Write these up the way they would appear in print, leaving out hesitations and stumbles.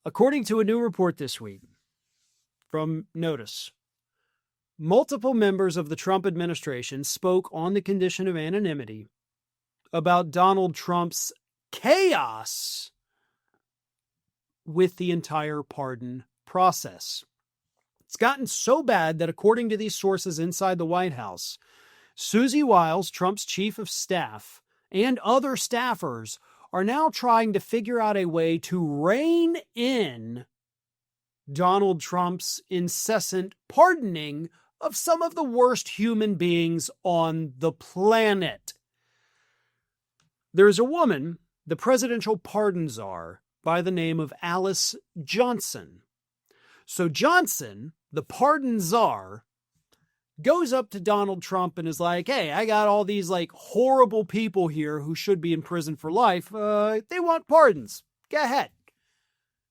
According to a new report this week from Notice, multiple members of the Trump administration spoke on the condition of anonymity about Donald Trump's chaos with the entire pardon process. It's gotten so bad that, according to these sources inside the White House, Susie Wiles, Trump's chief of staff, and other staffers are now trying to figure out a way to rein in Donald Trump's incessant pardoning of some of the worst human beings on the planet. There's a woman, the presidential pardon czar, by the name of Alice Johnson. So Johnson, the pardon czar, goes up to Donald Trump and is like, hey, I got all these horrible people here who should be in prison for life. They want pardons. Go ahead.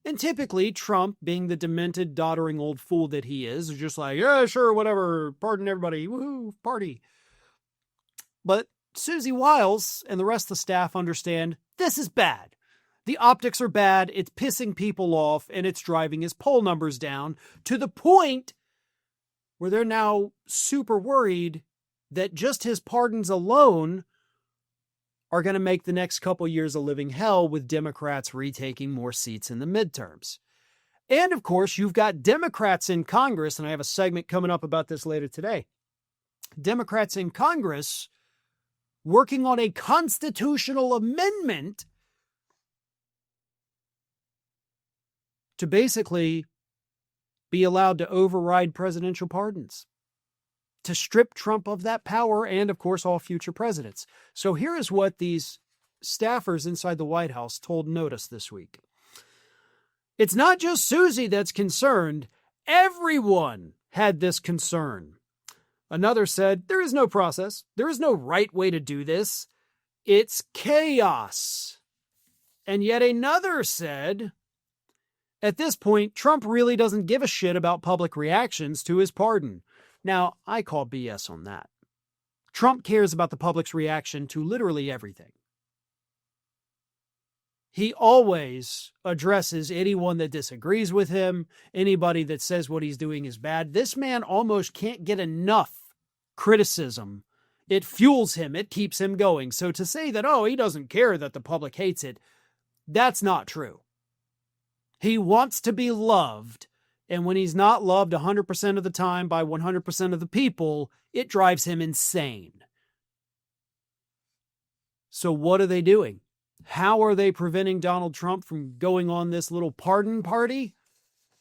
And typically Trump, being the demented, doddering old fool that he is just like, yeah, sure, whatever. Pardon everybody. Woohoo, party. But Susie Wiles and the rest of the staff understand this is bad. The optics are bad. It's pissing people off and it's driving his poll numbers down to the point where they're now super worried that just his pardons alone are going to make the next couple years a living hell, with Democrats retaking more seats in the midterms. And of course, you've got Democrats in Congress, and I have a segment coming up about this later today. Democrats in Congress working on a constitutional amendment to basically be allowed to override presidential pardons, to strip Trump of that power and, of course, all future presidents. So here is what these staffers inside the White House told Notice this week. It's not just Susie that's concerned. Everyone had this concern. Another said, there is no process. There is no right way to do this. It's chaos. And yet another said, at this point, Trump really doesn't give a shit about public reactions to his pardon. Now, I call BS on that. Trump cares about the public's reaction to literally everything. He always addresses anyone that disagrees with him, anybody that says what he's doing is bad. This man almost can't get enough criticism. It fuels him. It keeps him going. So to say that, oh, he doesn't care that the public hates it, that's not true. He wants to be loved, and when he's not loved 100% of the time by 100% of the people, it drives him insane. So what are they doing? How are they preventing Donald Trump from going on this little pardon party?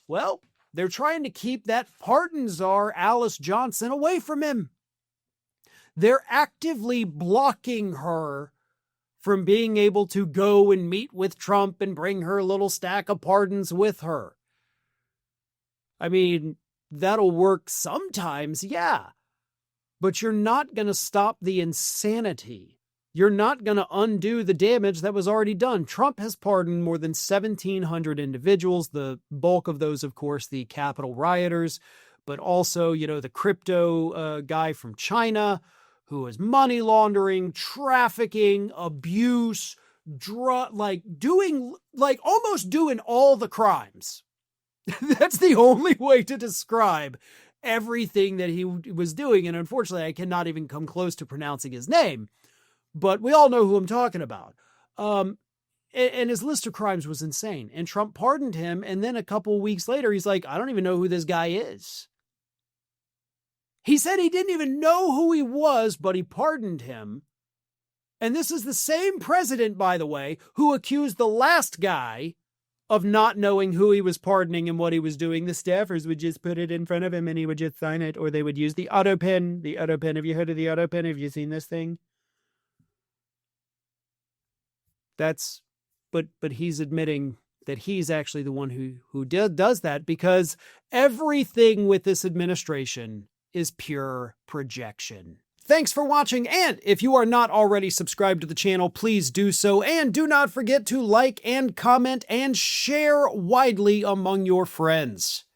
Well, they're trying to keep that pardon czar, Alice Johnson, away from him. They're actively blocking her from being able to go and meet with Trump and bring her little stack of pardons with her. I mean, that'll work sometimes, yeah. But you're not going to stop the insanity. You're not going to undo the damage that was already done. Trump has pardoned more than 1,700 individuals, the bulk of those, of course, the Capitol rioters, but also, the crypto guy from China, who is money laundering, trafficking, abuse, almost doing all the crimes. That's the only way to describe everything that he was doing. And unfortunately, I cannot even come close to pronouncing his name, but we all know who I'm talking about. And his list of crimes was insane. And Trump pardoned him. And then a couple of weeks later, he's like, I don't even know who this guy is. He said he didn't even know who he was, but he pardoned him. And this is the same president, by the way, who accused the last guy of not knowing who he was pardoning and what he was doing. The staffers would just put it in front of him and he would just sign it, or they would use the auto pen. The auto pen. Have you heard of the auto pen? Have you seen this thing? But he's admitting that he's actually the one who does that, because everything with this administration is pure projection. Thanks for watching, and if you are not already subscribed to the channel, please do so, and do not forget to like and comment and share widely among your friends.